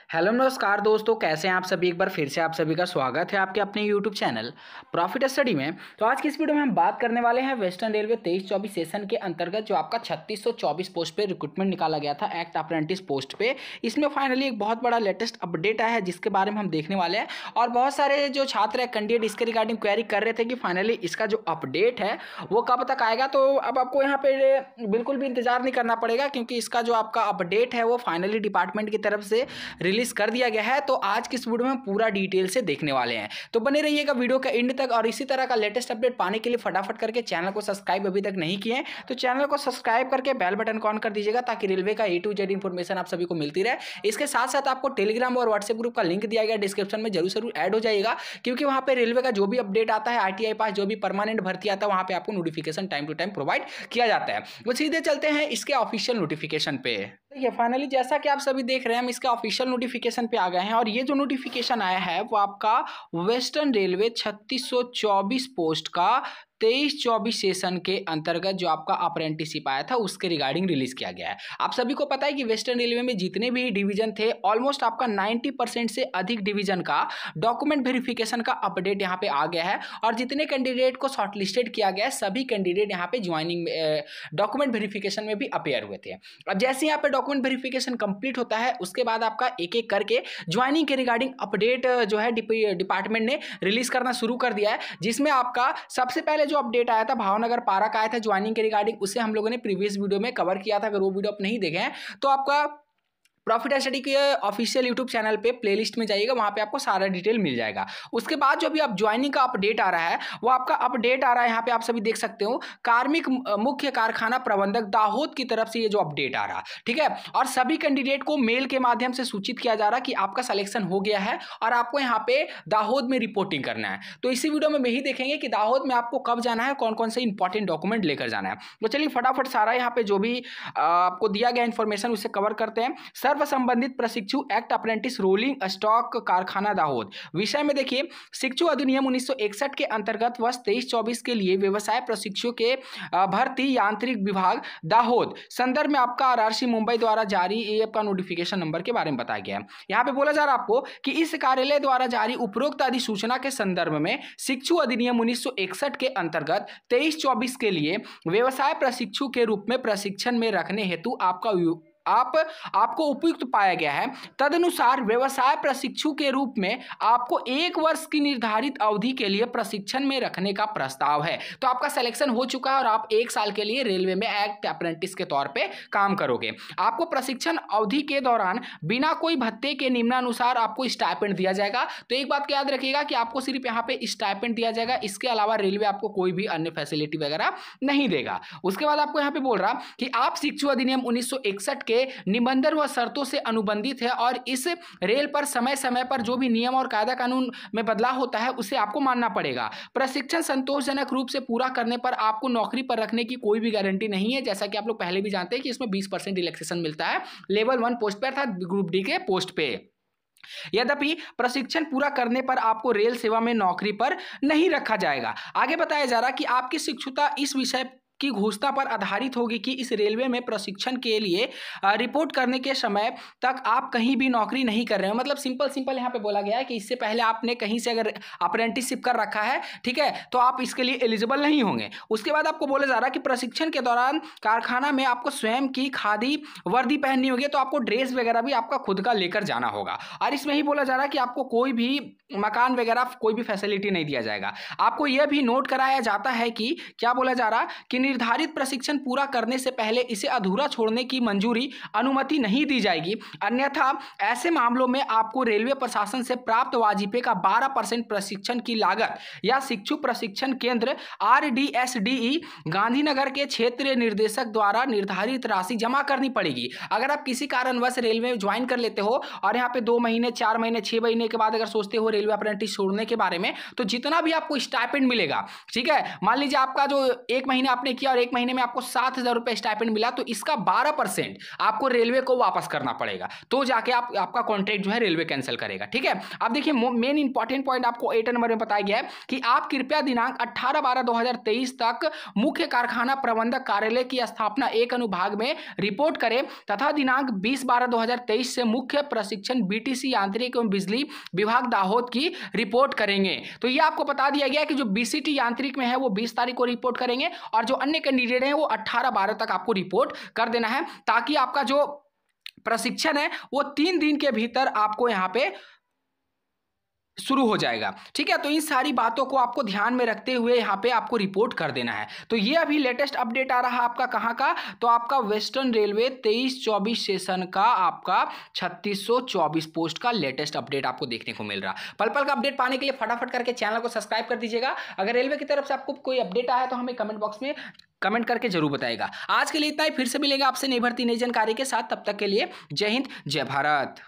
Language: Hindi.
हेलो नमस्कार दोस्तों, कैसे हैं आप सभी। एक बार फिर से आप सभी का स्वागत है आपके अपने यूट्यूब चैनल प्रॉफिट स्टडी में। तो आज की इस वीडियो में हम बात करने वाले हैं वेस्टर्न रेलवे 23-24 सेशन के अंतर्गत जो आपका 3624 पोस्ट पे रिक्रूटमेंट निकाला गया था एक्ट अप्रेंटिस पोस्ट पे। इसमें फाइनली एक बहुत बड़ा लेटेस्ट अपडेट आया है जिसके बारे में हम देखने वाले हैं। और बहुत सारे जो छात्र है कैंडिडेट इसके रिगार्डिंग क्वेरी कर रहे थे कि फाइनली इसका जो अपडेट है वो कब तक आएगा। तो अब आपको यहाँ पे बिल्कुल भी इंतजार नहीं करना पड़ेगा क्योंकि इसका जो आपका अपडेट है वो फाइनली डिपार्टमेंट की तरफ से रिलीज कर दिया गया है। तो आज की इस वीडियो में पूरा डिटेल से देखने वाले हैं, तो बने रहिएगा वीडियो के एंड तक। और इसी तरह का लेटेस्ट अपडेट पाने के लिए फटाफट करके चैनल को सब्सक्राइब अभी तक नहीं किए तो चैनल को सब्सक्राइब करके बेल बटन को ऑन कर दीजिएगा ताकि रेलवे का A to Z इंफॉर्मेशन आप सभी को मिलती रहे। इसके साथ साथ आपको टेलीग्राम और व्हाट्सएप ग्रुप का लिंक दिया गया डिस्क्रिप्शन में, जरूर ऐड हो जाएगा क्योंकि वहां पे रेलवे का जो भी अपडेट आता है, ITI पास जो भी परमानेंट भर्ती आता है वहां पे आपको notification time to time provide किया जाता है। वो सीधे चलते हैं इसके ऑफिशियल नोटिफिकेशन पे। देखिए फाइनली जैसा कि आप सभी देख रहे हैं हम इसका ऑफिशियल नोटिफिकेशन पे आ गए हैं और ये जो नोटिफिकेशन आया है वो आपका वेस्टर्न रेलवे 3624 पोस्ट का 23-24 सेशन के अंतर्गत जो आपका अप्रेंटिसशिप आया था उसके रिगार्डिंग रिलीज किया गया है। आप सभी को पता है कि वेस्टर्न रेलवे में जितने भी डिवीजन थे ऑलमोस्ट आपका 90% से अधिक डिवीजन का डॉक्यूमेंट वेरिफिकेशन का अपडेट यहाँ पे आ गया है और जितने कैंडिडेट को शॉर्टलिस्टेड किया गया है सभी कैंडिडेट यहाँ पे ज्वाइनिंग डॉक्यूमेंट वेरिफिकेशन में भी अपेयर हुए थे। अब जैसे यहाँ पे डॉक्यूमेंट वेरिफिकेशन कंप्लीट होता है उसके बाद आपका एक एक करके ज्वाइनिंग के रिगार्डिंग अपडेट जो है डिपार्टमेंट ने रिलीज करना शुरू कर दिया है, जिसमें आपका सबसे पहले जो अपडेट आया था भावनगर पारा का आया था ज्वाइनिंग के रिगार्डिंग, उसे हम लोगों ने प्रीवियस वीडियो में कवर किया था। अगर वो वीडियो आप नहीं देखे हैं तो आपका प्रॉफिट स्टडी के ऑफिशियल यूट्यूब चैनल पे प्लेलिस्ट में जाइएगा, वहां पे आपको सारा डिटेल मिल जाएगा। उसके बाद जो भी आप ज्वाइनिंग का अपडेट आ रहा है वो आपका अपडेट आ रहा है यहाँ पे आप सभी देख सकते हो, कार्मिक मुख्य कारखाना प्रबंधक दाहोद की तरफ से ये जो अपडेट आ रहा, ठीक है। और सभी कैंडिडेट को मेल के माध्यम से सूचित किया जा रहा कि आपका सिलेक्शन हो गया है और आपको यहाँ पे दाहोद में रिपोर्टिंग करना है। तो इसी वीडियो में यही देखेंगे कि दाहोद में आपको कब जाना है, कौन कौन से इंपॉर्टेंट डॉक्यूमेंट लेकर जाना है। तो चलिए फटाफट सारा यहाँ पे जो भी आपको दिया गया इंफॉर्मेशन उसे कवर करते हैं। सर्व संबंधित प्रशिक्षु एक्ट अप्रेंटिस रोलिंग स्टॉक कारखाना दाहोद विषय में देखिए, शिक्षु अधिनियम 1961 के अंतर्गत वर्ष 23-24 के लिए व्यवसाय प्रशिक्षु के भर्ती यांत्रिक विभाग दाहोद संदर्भ में आपका RRC मुंबई द्वारा जारी ये आपका नोटिफिकेशन नंबर के बारे में बताया गया है। यहाँ पे बोला जा रहा आपको कि इस कार्यालय द्वारा जारी उपरोक्त अधिसूचना के संदर्भ में शिक्षु अधिनियम 1961 के अंतर्गत 23-24 के लिए व्यवसाय प्रशिक्षु के रूप में प्रशिक्षण में रखने हेतु आपको उपयुक्त पाया गया है। तदनुसार व्यवसाय प्रशिक्षु के रूप में आपको 1 वर्ष की निर्धारित अवधि के लिए प्रशिक्षण में रखने का प्रस्ताव है। तो आपका सिलेक्शन हो चुका है और आप 1 साल के लिए रेलवे में एक्ट अप्रेंटिस के तौर पे काम करोगे। आपको प्रशिक्षण अवधि के दौरान बिना कोई भत्ते के निम्नानुसार आपको स्टाइपेंड दिया जाएगा। तो एक बात याद रखिएगा कि आपको सिर्फ यहाँ पे स्टाइपेंड दिया जाएगा, इसके अलावा रेलवे आपको कोई भी अन्य फैसिलिटी वगैरह नहीं देगा। उसके बाद आपको यहाँ पे बोल रहा कि आप शिक्षु अधिनियम 1961 के निबंधन व शर्तों से अनुबंधित है और इस रेल पर समय समय पर जो भी नियम और कायदा कानून में बदलाव होता है उसे आपको मानना पड़ेगा। प्रशिक्षण संतोषजनक रूप से पूरा करने पर आपको नौकरी पर रखने की कोई भी गारंटी नहीं है, जैसा कि आप लोग पहले भी जानते हैं कि इसमें 20% रिलैक्सेशन मिलता है लेवल 1 पोस्ट पर अर्थात ग्रुप डी के पोस्ट पे। यद्यपि प्रशिक्षण पूरा करने पर आपको रेल सेवा में नौकरी पर नहीं रखा जाएगा। आगे बताया जा रहा कि आपकी शिक्षुता इस विषय की घोषणा पर आधारित होगी कि इस रेलवे में प्रशिक्षण के लिए रिपोर्ट करने के समय तक आप कहीं भी नौकरी नहीं कर रहे हो। मतलब सिंपल यहाँ पे बोला गया है कि इससे पहले आपने कहीं से अगर अप्रेंटिसशिप कर रखा है, ठीक है, तो आप इसके लिए एलिजिबल नहीं होंगे। उसके बाद आपको बोला जा रहा है कि प्रशिक्षण के दौरान कारखाना में आपको स्वयं की खादी वर्दी पहननी होगी, तो आपको ड्रेस वगैरह भी आपका खुद का लेकर जाना होगा। और इसमें ही बोला जा रहा है कि आपको कोई भी मकान वगैरह कोई भी फैसिलिटी नहीं दिया जाएगा। आपको यह भी नोट कराया जाता है कि क्या बोला जा रहा कि निर्धारित प्रशिक्षण पूरा करने से पहले इसे अधूरा छोड़ने की अनुमति नहीं दी जाएगी, अन्यथा ऐसे मामलों में आपको रेलवे प्रशासन से प्राप्त वाजिपे का 12% प्रशिक्षण की लागत या शिक्षु प्रशिक्षण केंद्र RDSDE गांधीनगर के क्षेत्रीय निर्देशक द्वारा निर्धारित राशि जमा करनी पड़ेगी। अगर आप किसी कारणवश रेलवे में ज्वाइन कर लेते हो और यहाँ पे 2 महीने 4 महीने 6 महीने के बाद अगर सोचते हो रेलवे अप्रेंटिस छोड़ने के बारे में, तो जितना भी आपको स्टाइपेंड मिलेगा, ठीक है, मान लीजिए आपका जो 1 महीना आपने किया और 1 महीने में आपको 7,000 रुपये स्टाइपेंड मिला, तो इसका 12% आपको रेलवे को वापस करना पड़ेगा, तो जाके आपका कॉन्ट्रैक्ट जो है रेलवे कैंसिल करेगा। ठीक है, अब देखिए मेन इंपॉर्टेंट पॉइंट आपको 8 नंबर में बताया गया है कि आप कृपया दिनांक 18/12/2023 तक मुख्य कारखाना प्रबंधक कार्यालय की स्थापना 1 अनुभाग में रिपोर्ट करें तथा दिनांक 20/12/2023 से मुख्य प्रशिक्षण बीटीसी यांत्रिक एवं बिजली विभाग दाहोद की रिपोर्ट करेंगे। तो ये आपको बता दिया गया है कि जो बीसीटी यांत्रिक में है वो 20 तारीख को रिपोर्ट करेंगे और जो अन्य कैंडिडेट हैं वो 18/12 तक आपको रिपोर्ट कर देना है, ताकि आपका जो प्रशिक्षण है वो 3 दिन के भीतर आपको यहां पे शुरू हो जाएगा। ठीक है, तो इन सारी बातों को आपको ध्यान में रखते हुए यहाँ पे आपको रिपोर्ट कर देना है। तो ये अभी लेटेस्ट अपडेट आ रहा है आपका कहाँ का, तो आपका वेस्टर्न रेलवे 23-24 सेशन का आपका 3624 पोस्ट का लेटेस्ट अपडेट आपको देखने को मिल रहा। पल पल का अपडेट पाने के लिए फटाफट करके चैनल को सब्सक्राइब कर दीजिएगा। अगर रेलवे की तरफ से आपको कोई अपडेट आया तो हमें कमेंट बॉक्स में कमेंट करके जरूर बताइएगा। आज के लिए इतना ही, फिर से मिलेगा आपसे नई भर्ती नई जानकारी के साथ, तब तक के लिए जय हिंद जय भारत।